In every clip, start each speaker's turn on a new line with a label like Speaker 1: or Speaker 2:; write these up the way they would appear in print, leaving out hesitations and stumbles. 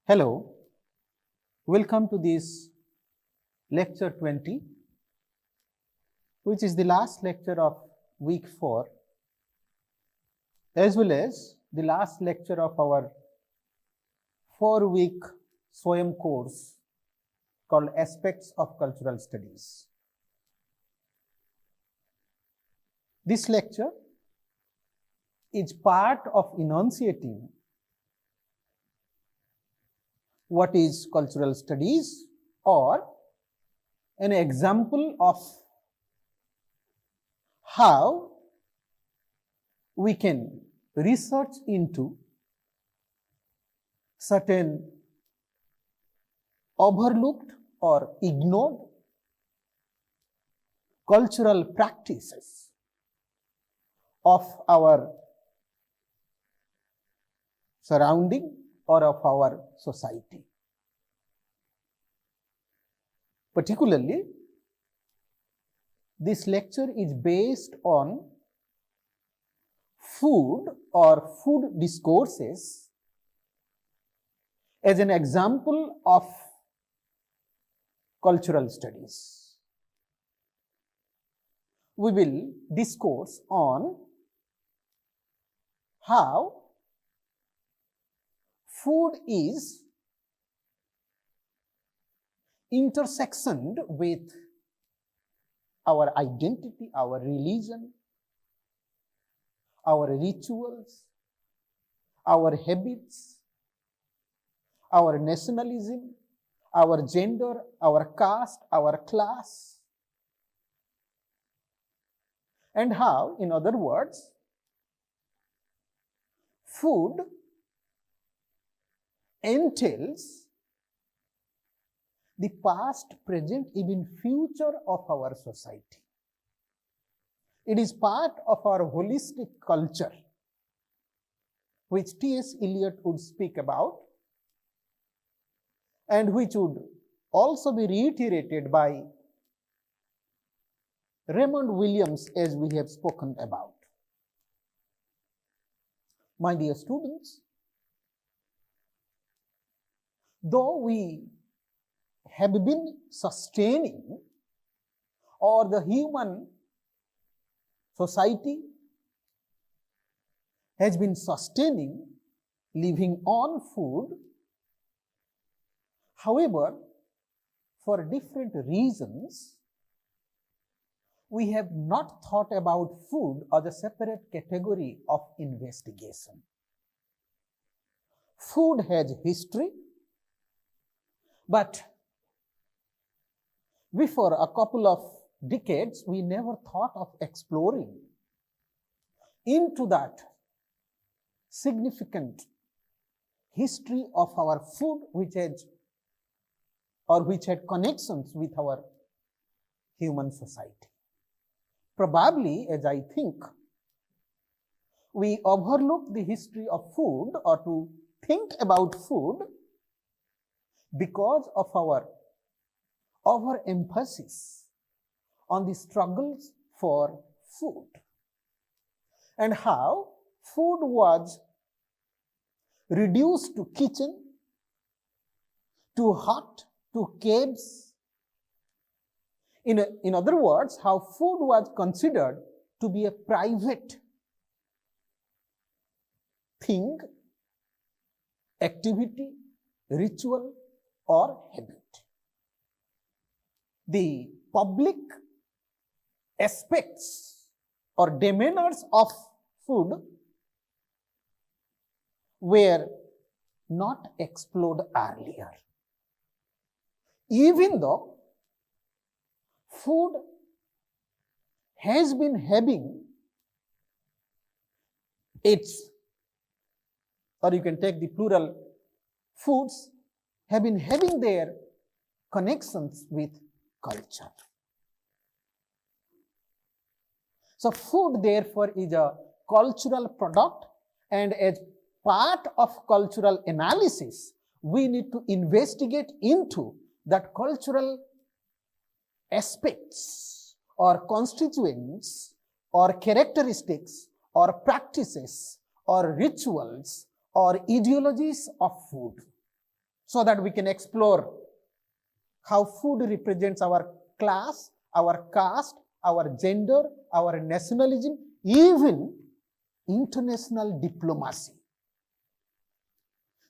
Speaker 1: Hello, welcome to this lecture 20, which is the last lecture of week 4, as well as the last lecture of our 4-week SWAYAM course called Aspects of Cultural Studies. This lecture is part of enunciating what is cultural studies, or an example of how we can research into certain overlooked or ignored cultural practices of our surrounding or of our society. Particularly, this lecture is based on food or food discourses as an example of cultural studies. We will discourse on how food is intersectioned with our identity, our religion, our rituals, our habits, our nationalism, our gender, our caste, our class, and how, in other words, food entails the past, present, even future of our society. It is part of our holistic culture, which T.S. Eliot would speak about, and which would also be reiterated by Raymond Williams, as we have spoken about. My dear students, though we have been sustaining, or the human society has been sustaining living on food, however, for different reasons, we have not thought about food as a separate category of investigation. Food has history, but before a couple of decades, we never thought of exploring into that significant history of our food, which had connections with our human society. Probably, as I think, we overlook the history of food, or to think about food, because of our overemphasis on the struggles for food, and how food was reduced to kitchen, to hut, to caves. In other words, how food was considered to be a private thing, activity, ritual, or habit. The public aspects or demeanors of food were not explored earlier, even though food has been having its, or you can take the plural, foods have been having their connections with culture. So food, therefore, is a cultural product, and as part of cultural analysis, we need to investigate into that cultural aspects or constituents or characteristics or practices or rituals or ideologies of food. so that we can explore how food represents our class, our caste, our gender, our nationalism, even international diplomacy.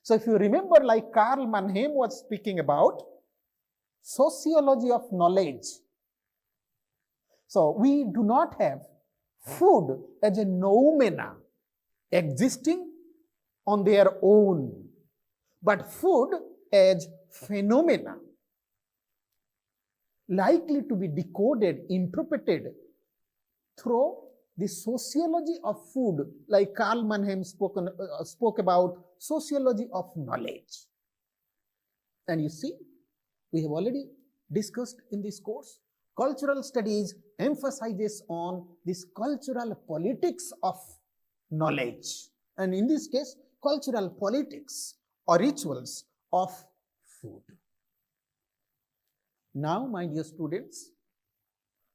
Speaker 1: So if you remember, like Karl Mannheim was speaking about, sociology of knowledge. So we do not have food as a noumena existing on their own, but food as phenomena likely to be decoded, interpreted through the sociology of food, like Karl Mannheim spoke about sociology of knowledge. And you see, we have already discussed in this course, cultural studies emphasizes on this cultural politics of knowledge. And in this case, cultural politics or rituals of food. Now, my dear students,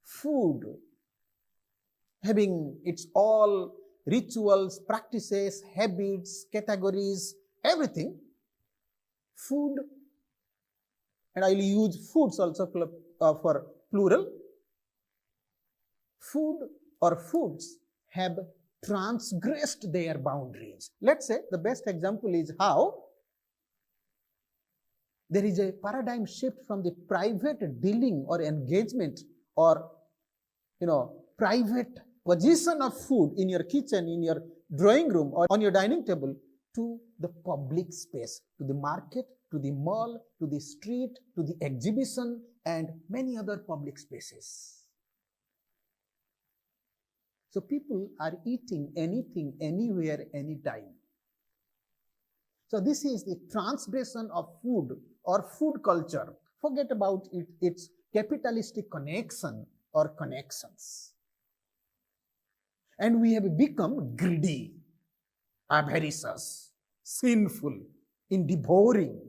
Speaker 1: food having its all rituals, practices, habits, categories, everything, food, and I will use foods also for plural, food or foods have transgressed their boundaries. Let's say the best example is how there is a paradigm shift from the private dealing or engagement or private position of food in your kitchen, in your drawing room or on your dining table to the public space, to the market, to the mall, to the street, to the exhibition and many other public spaces. So people are eating anything, anywhere, anytime. So this is the transgression of food or food culture. Forget about its capitalistic connection or connections. And we have become greedy, avaricious, sinful in devouring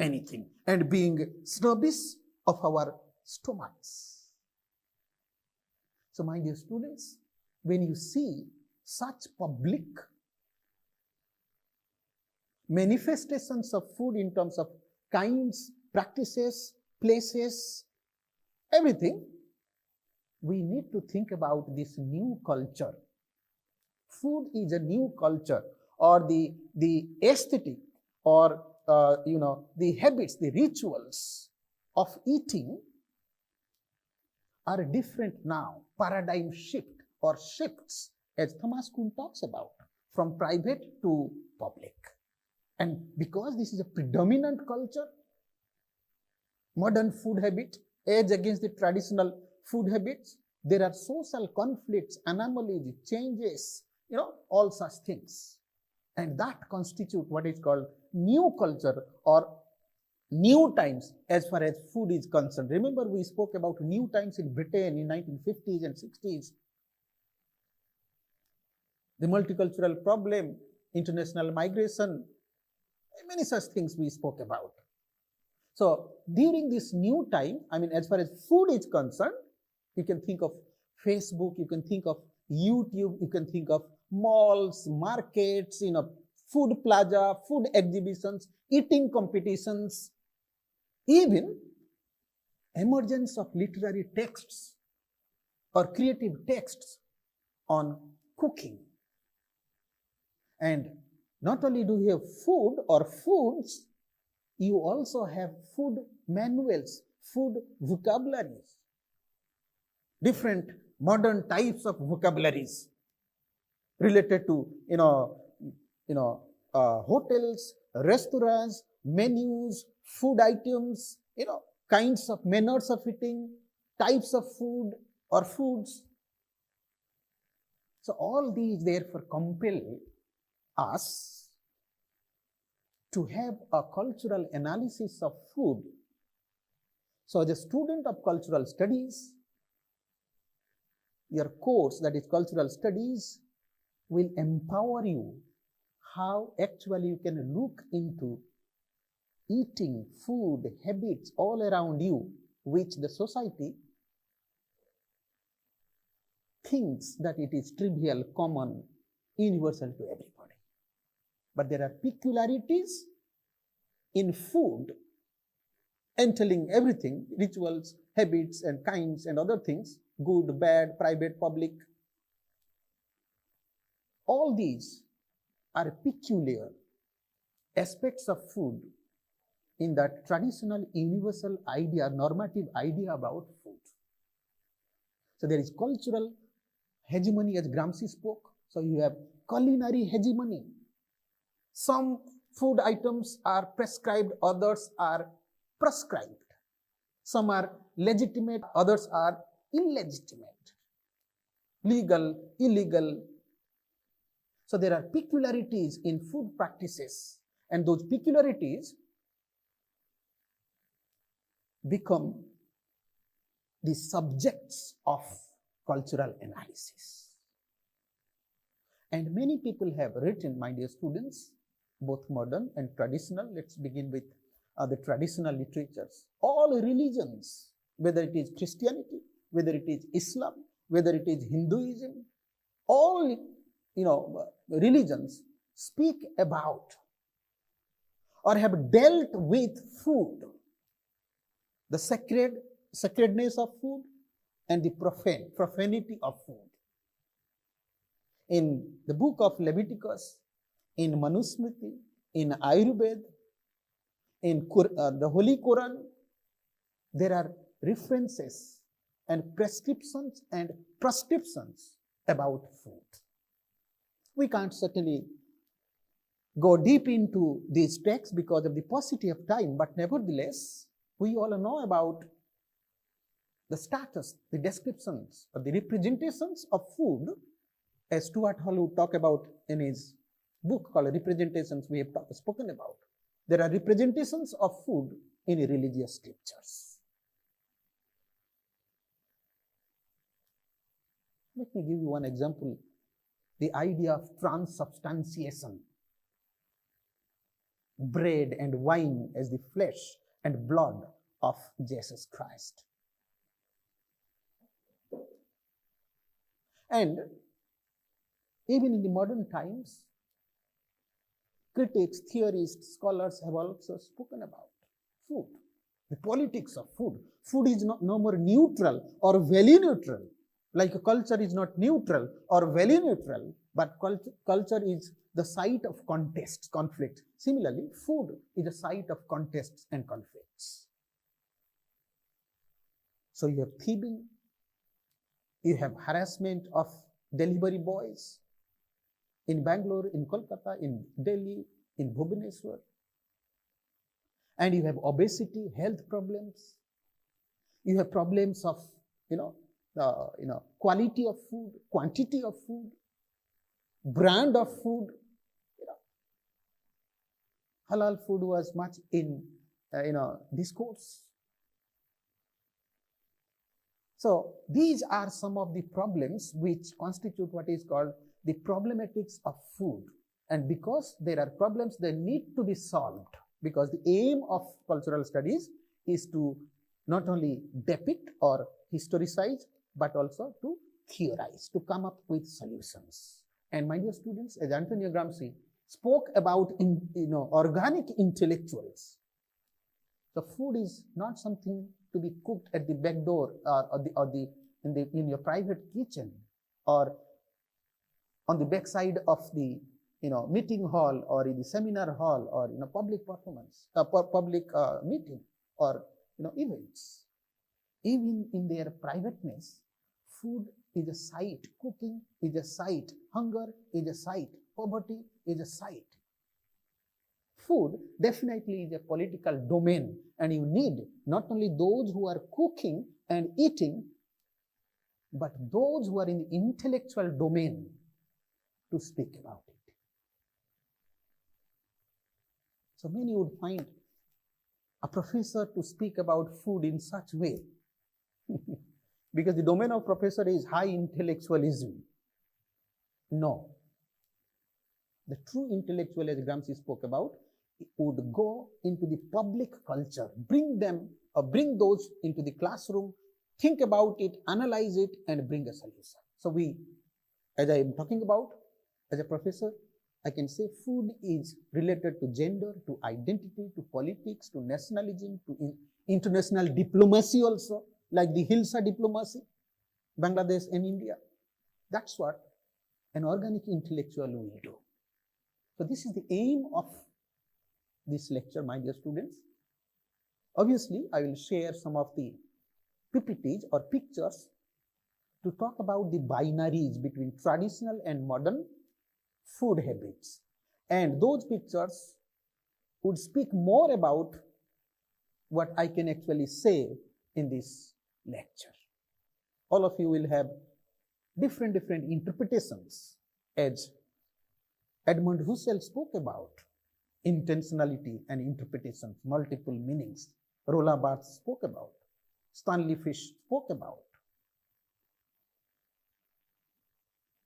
Speaker 1: anything and being snobbish of our stomachs. So my dear students, when you see such public manifestations of food in terms of kinds, practices, places, everything, we need to think about this new culture. Food is a new culture, or the aesthetic, or the habits, the rituals of eating are different now. Paradigm shift or shifts, as Thomas Kuhn talks about, from private to public. And because this is a predominant culture, modern food habit, edge against the traditional food habits, there are social conflicts, anomalies, changes, all such things. And that constitutes what is called new culture or new times as far as food is concerned. Remember, we spoke about new times in Britain in 1950s and 60s. The multicultural problem, international migration, many such things we spoke about. So during this new time, as far as food is concerned, you can think of Facebook, you can think of YouTube, you can think of malls, markets, food plaza, food exhibitions, eating competitions, even emergence of literary texts or creative texts on cooking. And not only do you have food or foods, you also have food manuals, food vocabularies, different modern types of vocabularies related to, hotels, restaurants, menus, food items, kinds of manners of eating, types of food or foods. So all these therefore compel us to have a cultural analysis of food. So as a student of cultural studies, your course, that is cultural studies, will empower you how actually you can look into eating, food, habits all around you, which the society thinks that it is trivial, common, universal to everybody. But there are peculiarities in food, entailing everything, rituals, habits, and kinds, and other things, good, bad, private, public. All these are peculiar aspects of food in that traditional universal idea, normative idea about food. So there is cultural hegemony, as Gramsci spoke. So you have culinary hegemony. Some food items are prescribed, others are prescribed. Some are legitimate, others are illegitimate. Legal, illegal. So there are peculiarities in food practices, and those peculiarities become the subjects of cultural analysis. And many people have written, my dear students, both modern and traditional. Let's begin with the traditional literatures. All religions, whether it is Christianity, whether it is Islam, whether it is Hinduism, all religions speak about or have dealt with food, the sacredness of food and the profanity of food. In the book of Leviticus, in Manusmriti, in Ayurveda, in the Holy Quran, there are references and prescriptions and prescriptions about food. We can't certainly go deep into these texts because of the paucity of time, but nevertheless, we all know about the status, the descriptions, or the representations of food, as Stuart Hall would talk about in his book called Representations we have spoken about. There are representations of food in religious scriptures. Let me give you one example. The idea of transubstantiation. Bread and wine as the flesh and blood of Jesus Christ. And even in the modern times, critics, theorists, scholars have also spoken about food, the politics of food. Food is no more neutral or value neutral, like a culture is not neutral or value neutral, but culture is the site of contests, conflict. Similarly, food is a site of contests and conflicts. So you have thieving, you have harassment of delivery boys in Bangalore, in Kolkata, in Delhi, in Bhubaneswar. And you have obesity, health problems. You have problems of, quality of food, quantity of food, brand of food. Halal food was much in, discourse. So these are some of the problems which constitute what is called the problematics of food. And because there are problems, they need to be solved, because the aim of cultural studies is to not only depict or historicize, but also to theorize, to come up with solutions. And my dear students, as Antonio Gramsci spoke about organic intellectuals, the food is not something to be cooked at the back door in your private kitchen or on the backside of the meeting hall or in the seminar hall or in a public performance, public meeting or events. Even in their privateness, food is a sight, cooking is a sight, hunger is a sight, poverty is a sight. Food definitely is a political domain, and you need not only those who are cooking and eating, but those who are in the intellectual domain to speak about it. So many would find a professor to speak about food in such way because the domain of professor is high intellectualism. No. The true intellectual, as Gramsci spoke about, would go into the public culture, bring those into the classroom, think about it, analyze it, and bring a solution. So as I am talking about, as a professor, I can say food is related to gender, to identity, to politics, to nationalism, to international diplomacy also, like the Hilsa diplomacy, Bangladesh and India. That's what an organic intellectual will do. So this is the aim of this lecture, my dear students. Obviously, I will share some of the PPTs or pictures to talk about the binaries between traditional and modern food habits. And those pictures would speak more about what I can actually say in this lecture. All of you will have different interpretations, as Edmund Husserl spoke about intentionality and interpretations, multiple meanings. Roland Barthes spoke about, Stanley Fish spoke about,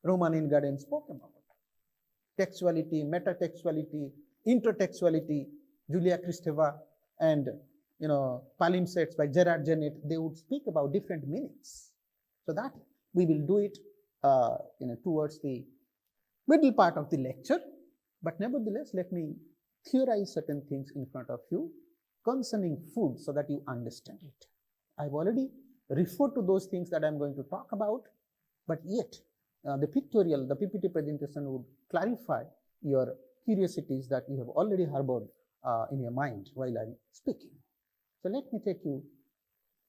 Speaker 1: Roman Ingarden spoke about. Textuality, metatextuality, intertextuality, Julia Kristeva and palimpsests by Gerard Genette, they would speak about different meanings. So that we will do it towards the middle part of the lecture. But nevertheless, let me theorize certain things in front of you concerning food so that you understand it. I've already referred to those things that I'm going to talk about, but yet the pictorial, the PPT presentation would clarify your curiosities that you have already harbored in your mind while I'm speaking. So let me take you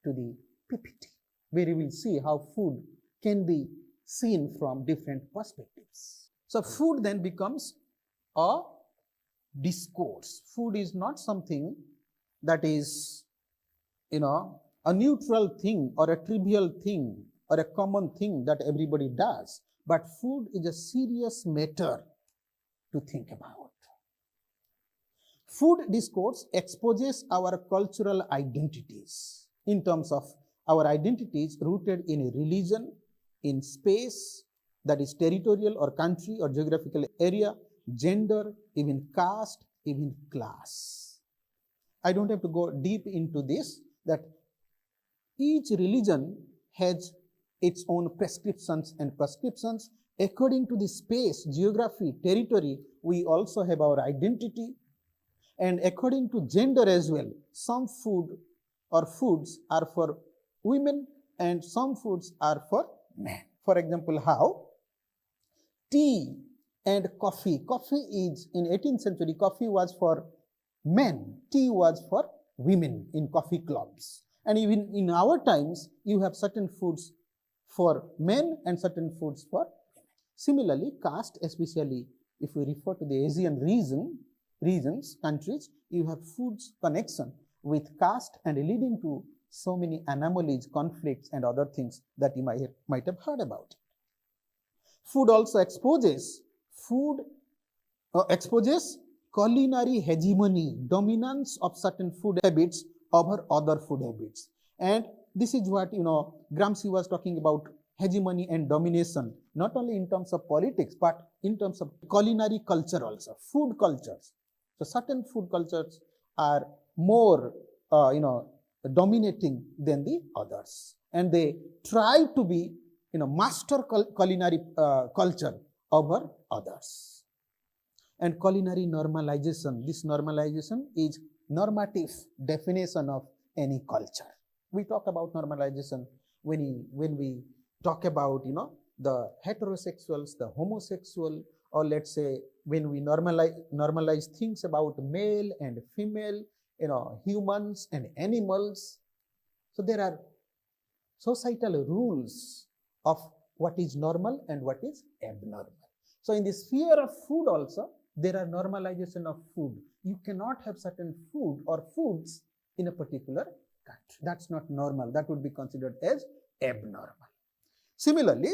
Speaker 1: to the PPT, where you will see how food can be seen from different perspectives. So food then becomes a discourse. Food is not something that is, a neutral thing or a trivial thing or a common thing that everybody does, but food is a serious matter to think about. Food discourse exposes our cultural identities in terms of our identities rooted in a religion, in space, that is territorial or country or geographical area, gender, even caste, even class. I don't have to go deep into this, that each religion has its own prescriptions, and prescriptions according to the space, geography, territory. We also have our identity, and according to gender as well. Some food or foods are for women and some foods are for men. For example, how tea and coffee. Coffee is, in 18th century, coffee was for men, tea was for women in coffee clubs. And even in our times, you have certain foods for men and certain foods for women. Similarly, caste, especially if we refer to the Asian regions, countries, you have foods connection with caste and leading to so many anomalies, conflicts, and other things that you might have heard about. Food also exposes culinary hegemony, dominance of certain food habits over other food habits. And this is what, Gramsci was talking about, hegemony and domination, not only in terms of politics, but in terms of culinary culture also, food cultures. So certain food cultures are more, dominating than the others. And they try to be, master culinary culture over others. And culinary normalization, this normalization is normative definition of any culture. We talk about normalization when we talk about, the heterosexuals, the homosexual, or let's say when we normalize things about male and female, humans and animals. So there are societal rules of what is normal and what is abnormal. So in the sphere of food also, there are normalization of food. You cannot have certain food or foods in a particular country. That's not normal. That would be considered as abnormal. Similarly,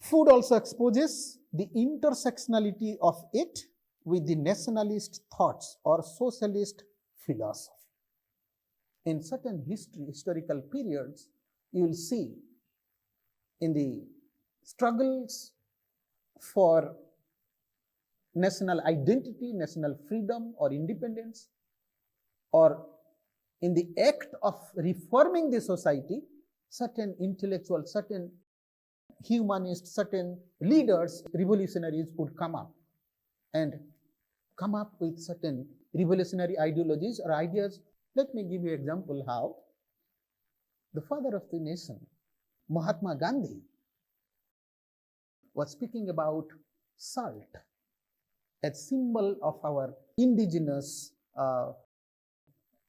Speaker 1: food also exposes the intersectionality of it with the nationalist thoughts or socialist philosophy. In certain historical periods, you will see in the struggles for national identity, national freedom or independence, or in the act of reforming the society, certain intellectuals, certain humanists, certain leaders, revolutionaries would come up with certain revolutionary ideologies or ideas. Let me give you an example how the father of the nation, Mahatma Gandhi, was speaking about salt as symbol of our indigenous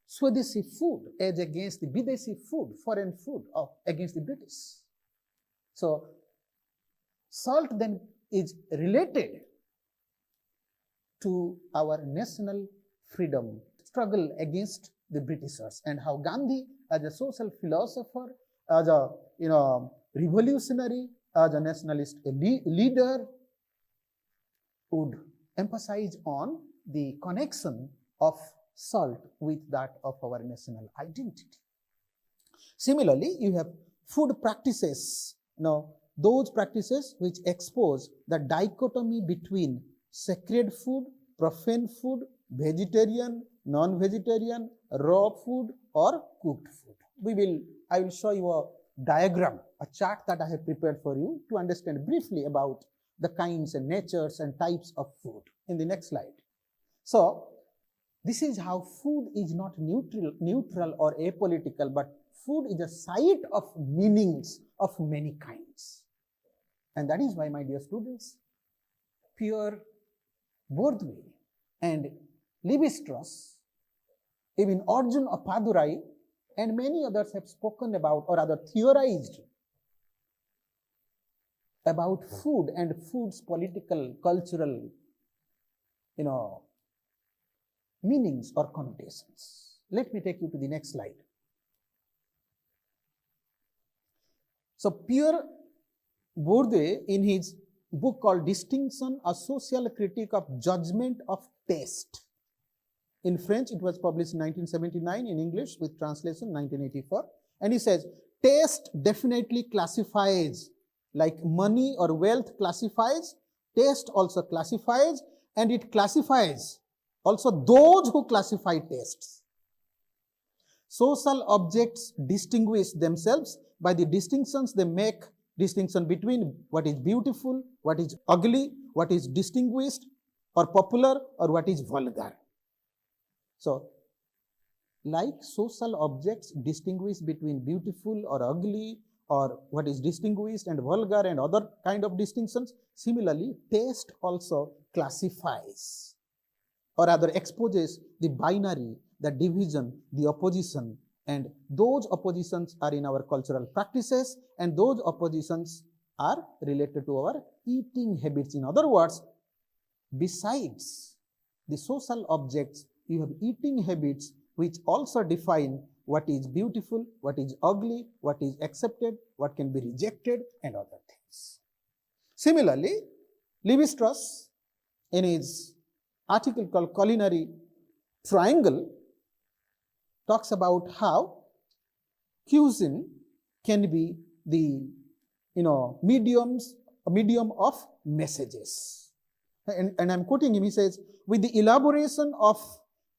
Speaker 1: Swadeshi food as against the Videshi food, foreign food against the British. So salt then is related to our national freedom struggle against the Britishers, and how Gandhi, as a social philosopher, as a revolutionary, as a nationalist leader, would emphasize on the connection of salt with that of our national identity. Similarly, you have food practices. Now, those practices which expose the dichotomy between sacred food, profane food, vegetarian, non-vegetarian, raw food, or cooked food. I will show you a diagram, a chart that I have prepared for you to understand briefly about the kinds and natures and types of food in the next slide. So, this is how food is not neutral or apolitical, but food is a site of meanings of many kinds. And that is why, my dear students, Pierre Bourdieu and Lévi-Strauss, even Arjun Appadurai, and many others have spoken about, or rather theorized about food and food's political, cultural, meanings or connotations. Let me take you to the next slide. So Pierre Bourdieu, in his book called Distinction, a Social Critique of Judgment of Taste. In French, it was published in 1979, in English with translation 1984. And he says, taste definitely classifies, like money or wealth classifies, taste also classifies, and it classifies also those who classify tastes. Social objects distinguish themselves by the distinctions they make, distinction between what is beautiful, what is ugly, what is distinguished or popular, or what is vulgar. So, like social objects distinguish between beautiful or ugly, or what is distinguished and vulgar and other kind of distinctions, similarly, taste also classifies, or rather exposes the binary, the division, the opposition, and those oppositions are in our cultural practices, and those oppositions are related to our eating habits. In other words, besides the social objects, you have eating habits which also define what is beautiful, what is ugly, what is accepted, what can be rejected, and other things. Similarly, Lévi-Strauss, in his article called Culinary Triangle, talks about how cuisine can be the medium of messages. And I'm quoting him, he says, with the elaboration of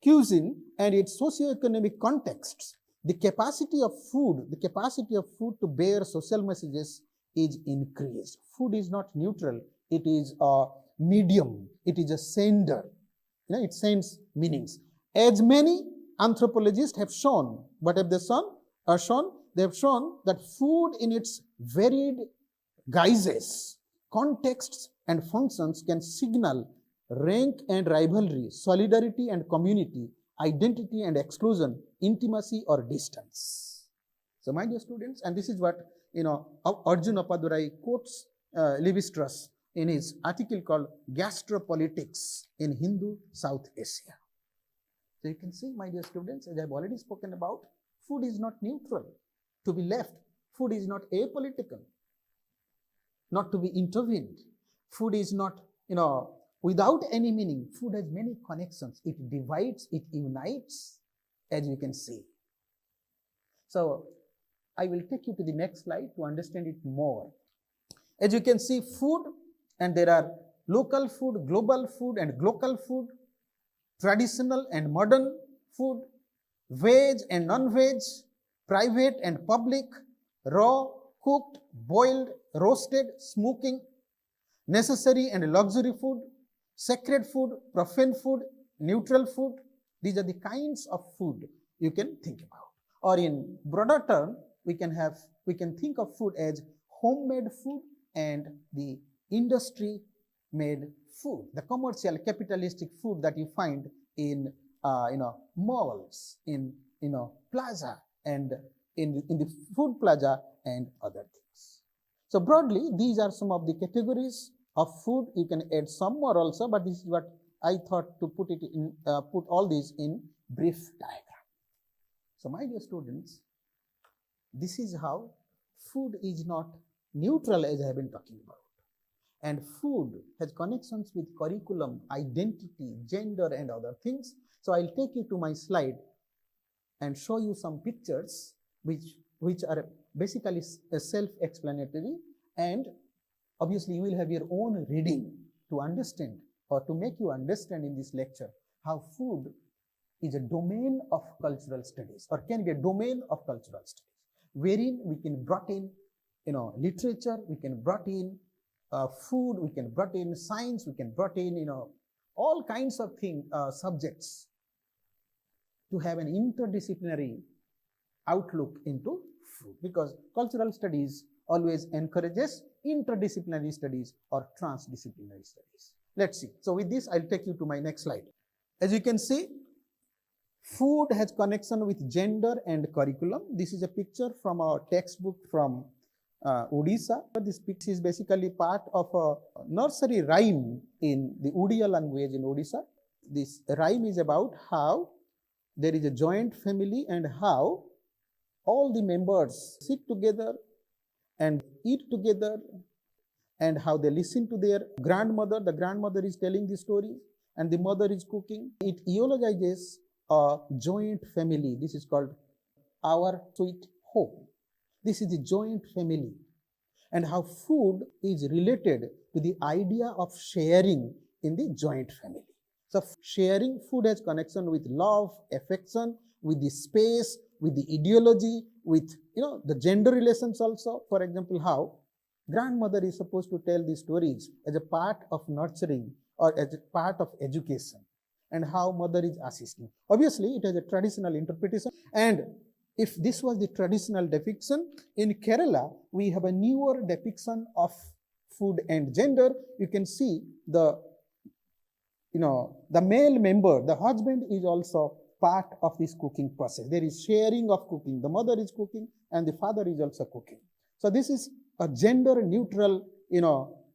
Speaker 1: cuisine and its socio-economic contexts, the capacity of food to bear social messages is increased. Food is not neutral, it is a medium, it is a sender, it sends meanings. As many anthropologists have shown, what have they shown? They have shown that food in its varied guises, contexts and functions can signal rank and rivalry, solidarity and community, identity and exclusion, intimacy or distance. So my dear students, and this is what Arjun Appadurai quotes Lévi-Strauss in his article called Gastropolitics in Hindu South Asia. So you can see, my dear students, as I have already spoken about, food is not neutral to be left. Food is not apolitical, not to be intervened. Food is not, without any meaning. Food has many connections. It divides, it unites, as you can see. So I will take you to the next slide to understand it more. As you can see, food, and there are local food, global food, and glocal food, traditional and modern food, veg and non-veg, private and public, raw, cooked, boiled, roasted, smoking, necessary and luxury food, sacred food, profane food, neutral food. These are the kinds of food you can think about. Or in broader term, we can think of food as homemade food and the industry made food, the commercial capitalistic food that you find in malls, in plaza, and in the food plaza and other things. So broadly, these are some of the categories of food. You can add some more also, but this is what I thought to put all these in brief diagram. So my dear students, this is how food is not neutral, as I have been talking about. And food has connections with curriculum, identity, gender, and other things. So I'll take you to my slide and show you some pictures which are basically self-explanatory, and obviously you will have your own reading to understand or to make you understand in this lecture how food is a domain of cultural studies, or can be a domain of cultural studies, wherein we can brought in literature, we can brought in food, we can brought in science, we can brought in all kinds of subjects to have an interdisciplinary outlook into food, because cultural studies always encourages interdisciplinary studies or transdisciplinary studies. Let's see. So with this, I'll take you to my next slide. As you can see, food has connection with gender and curriculum. This is a picture from our textbook from Odisha. This picture is basically part of a nursery rhyme in the Odia language in Odisha. This rhyme is about how there is a joint family and how all the members sit together and eat together, and how they listen to their grandmother. The grandmother is telling the story and the mother is cooking. It eulogizes a joint family. This is called Our Sweet Home. This is the joint family, and how food is related to the idea of sharing in the joint family. So sharing food has connection with love, affection, with the space, with the ideology, with the gender relations also. For example, how grandmother is supposed to tell these stories as a part of nurturing or as a part of education, and how mother is assisting. Obviously, it has a traditional interpretation, and if this was the traditional depiction, in Kerala, we have a newer depiction of food and gender. You can see the male member, the husband is also part of this cooking process. There is sharing of cooking. The mother is cooking and the father is also cooking. So this is a gender neutral,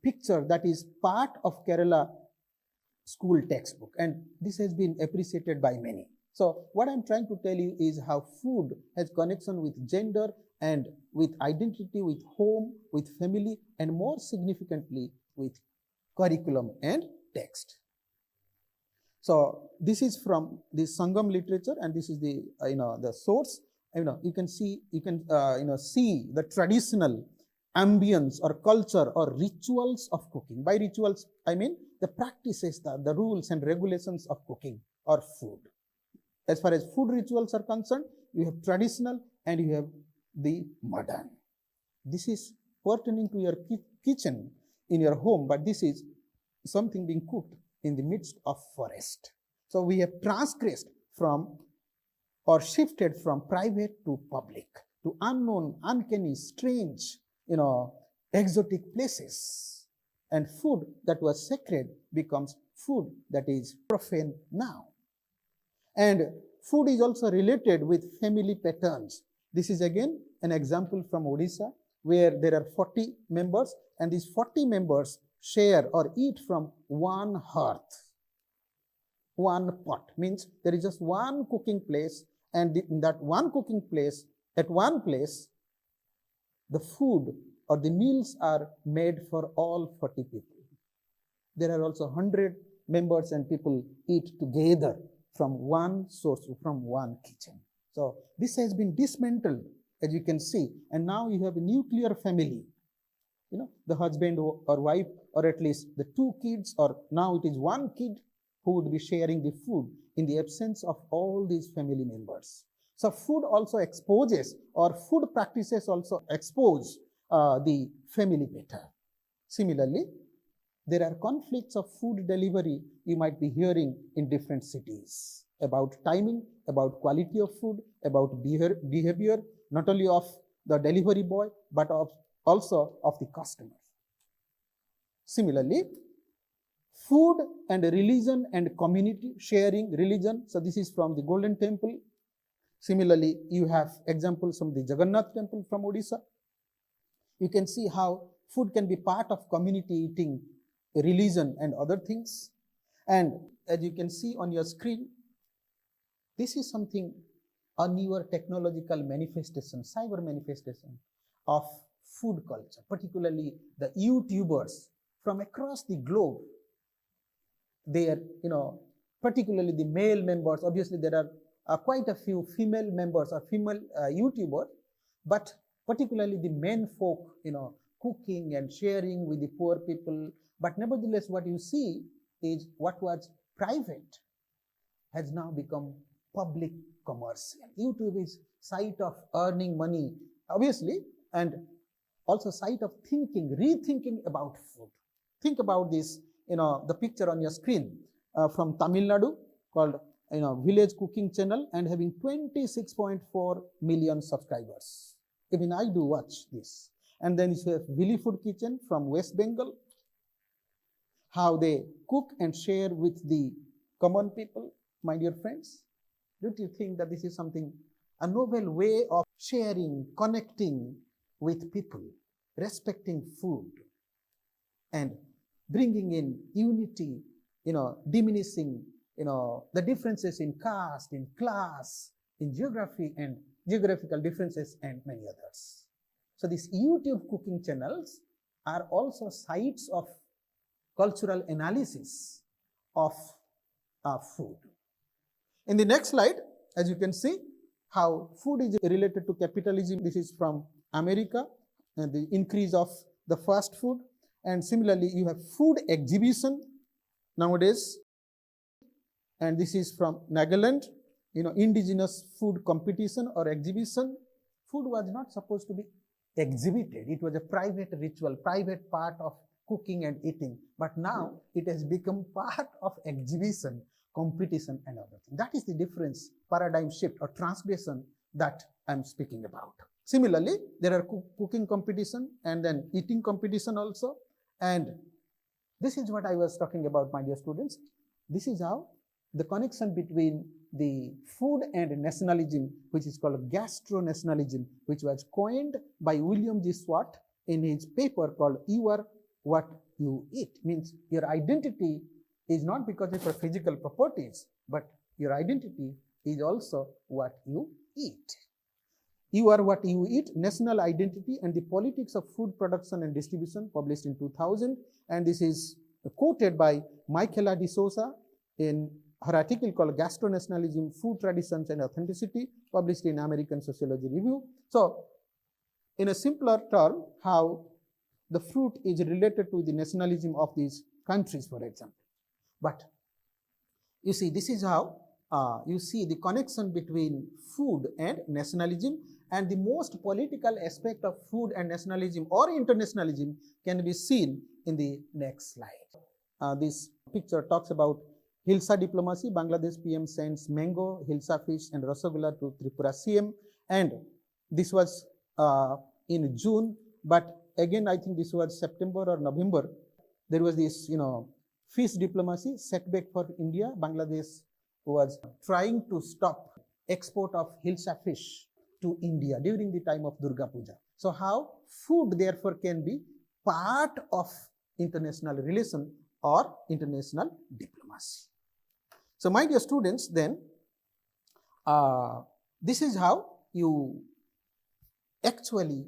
Speaker 1: picture that is part of Kerala school textbook, and this has been appreciated by many. So what I'm trying to tell you is how food has connection with gender and with identity, with home, with family, and more significantly with curriculum and text. So this is from the Sangam literature, and this is the the source. You can see the traditional ambience or culture or rituals of cooking. By rituals, I mean the practices, the rules and regulations of cooking or food. As far as food rituals are concerned, you have traditional and you have the modern. This is pertaining to your kitchen in your home, but this is something being cooked in the midst of forest. So we have transgressed from or shifted from private to public, to unknown, uncanny, strange, exotic places. And food that was sacred becomes food that is profane now. And food is also related with family patterns. This is again an example from Odisha, where there are 40 members, and these 40 members share or eat from one hearth, one pot. Means there is just one cooking place, and in that one cooking place, at one place, the food or the meals are made for all 40 people. There are also 100 members and people eat together from one source, from one kitchen. So this has been dismantled, as you can see, and now you have a nuclear family. The husband or wife, or at least the two kids, or now it is one kid who would be sharing the food in the absence of all these family members. So food also exposes, or food practices also expose the family better. Similarly, there are conflicts of food delivery you might be hearing in different cities about timing, about quality of food, about behavior, not only of the delivery boy, but also of the customer. Similarly, food and religion and community sharing religion. So this is from the Golden Temple. Similarly, you have examples from the Jagannath Temple from Odisha. You can see how food can be part of community eating, religion and other things. And as you can see on your screen, this is something, a newer technological manifestation, cyber manifestation of food culture, particularly the YouTubers from across the globe. They are, particularly the male members. Obviously, there are quite a few female members or female YouTubers, but particularly the men folk, cooking and sharing with the poor people. But nevertheless, what you see is what was private has now become public commercial. YouTube is site of earning money, obviously, and also site of thinking, rethinking about food. Think about this, the picture on your screen from Tamil Nadu called, Village Cooking Channel and having 26.4 million subscribers. Even I do watch this. And then you have Willy Food Kitchen from West Bengal, how they cook and share with the common people, my dear friends. Don't you think that this is something, a novel way of sharing, connecting with people, respecting food, and bringing in unity, diminishing, the differences in caste, in class, in geography and geographical differences and many others. So these YouTube cooking channels are also sites of cultural analysis of food. In the next slide, as you can see, how food is related to capitalism. This is from America, and the increase of the fast food. And similarly, you have food exhibition nowadays. And this is from Nagaland, indigenous food competition or exhibition. Food was not supposed to be exhibited. It was a private ritual, private part of cooking and eating. But now it has become part of exhibition, competition and other things. That is the difference, paradigm shift or transgression that I'm speaking about. Similarly, there are cooking competition and then eating competition also. And this is what I was talking about, my dear students. This is how the connection between the food and nationalism, which is called gastro-nationalism, which was coined by William G. Swart in his paper called You Are What You Eat. Means your identity is not because of your physical properties, but your identity is also what you eat. You Are What You Eat, National Identity and the Politics of Food Production and Distribution, published in 2000. And this is quoted by Michaela de Souza in her article called Gastro-Nationalism, Food Traditions and Authenticity, published in American Sociology Review. So, in a simpler term, how the fruit is related to the nationalism of these countries, for example. But you see, this is how you see the connection between food and nationalism, and the most political aspect of food and nationalism or internationalism can be seen in the next slide. This picture talks about Hilsa diplomacy. Bangladesh PM sends mango, Hilsa fish and Rasagulla to Tripura CM, and this was in June, but again I think this was September or November. There was this, fish diplomacy setback for India. Bangladesh was trying to stop export of Hilsa fish to India during the time of Durga Puja. So how food therefore can be part of international relation or international diplomacy. So my dear students, then this is how you actually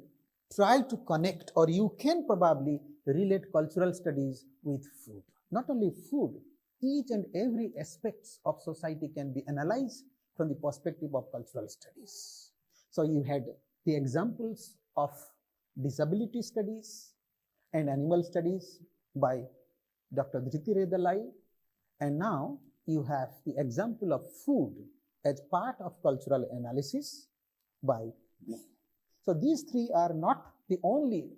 Speaker 1: try to connect, or you can probably relate cultural studies with food. Not only food, each and every aspects of society can be analyzed from the perspective of cultural studies. So you had the examples of disability studies and animal studies by Dr. Dhriti Redalai, and now you have the example of food as part of cultural analysis by me. So these three are not the only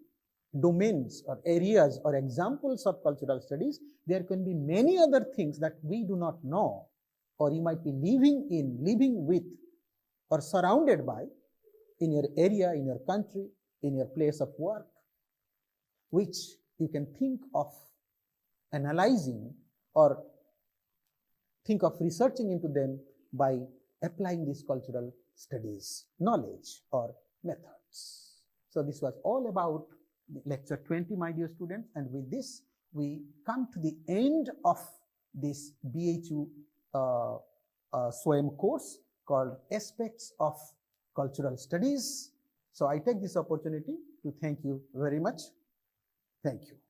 Speaker 1: domains or areas or examples of cultural studies. There can be many other things that we do not know, or you might be living with, or surrounded by in your area, in your country, in your place of work, which you can think of analyzing or think of researching into them by applying these cultural studies knowledge or methods. So this was all about lecture 20, my dear students, and with this we come to the end of this BHU SWAYAM course called Aspects of Cultural Studies. So I take this opportunity to thank you very much. Thank you.